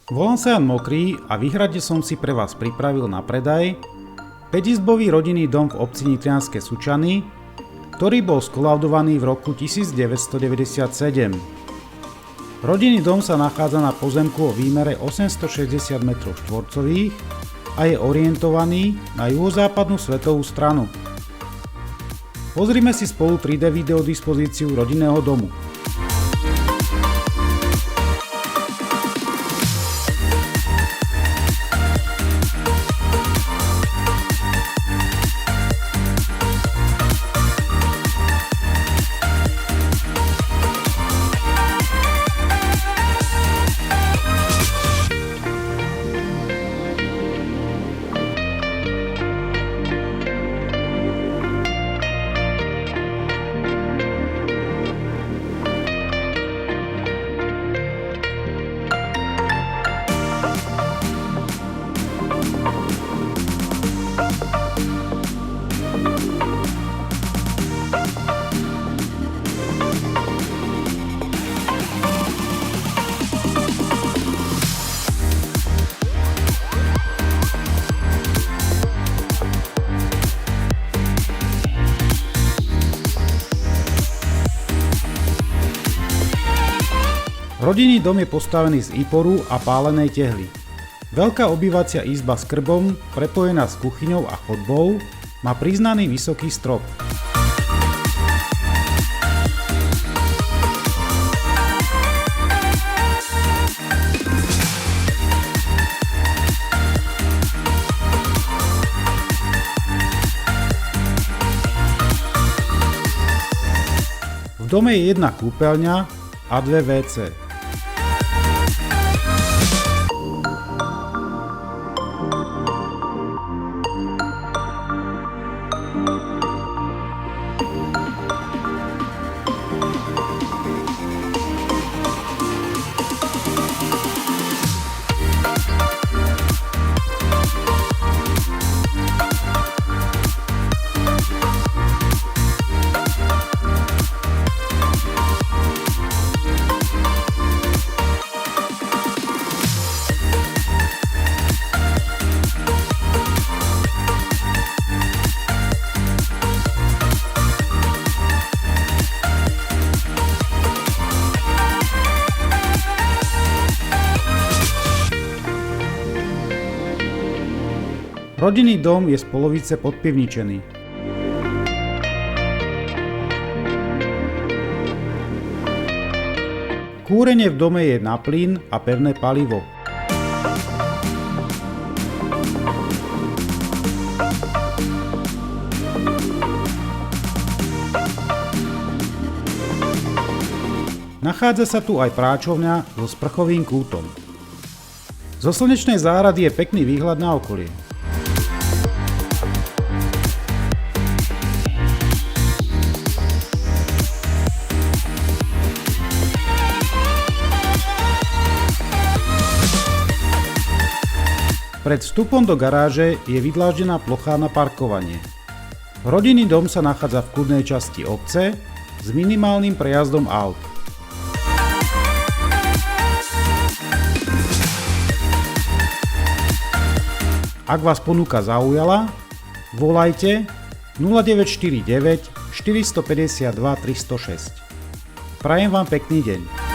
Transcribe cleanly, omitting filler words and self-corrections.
Volám sa Jan Mokrý a v Výhrade som si pre vás pripravil na predaj 5-izbový rodinný dom v obci Nitrianske Sučany, ktorý bol skolaudovaný v roku 1997. Rodinný dom sa nachádza na pozemku o výmere 860 m2 a je orientovaný na juhozápadnú svetovú stranu. Pozrime si spolu 3D videodispozíciu rodinného domu. Rodinný dom je postavený z iporu a pálenej tehly. Veľká obývacia izba s krbom, prepojená s kuchyňou a chodbou, má priznaný vysoký strop. V dome je jedna kúpeľňa a 2 WC. Rodinný dom je z polovice podpivničený. Kúrenie v dome je na plyn a pevné palivo. Nachádza sa tu aj práčovňa so sprchovým kútom. Zo slnečnej záhrady je pekný výhľad na okolie. Pred vstupom do garáže je vydláždená plocha na parkovanie. Rodinný dom sa nachádza v kľudnej časti obce s minimálnym prejazdom aut. Ak vás ponuka zaujala, volajte 0949 452 306. Prajem vám pekný deň.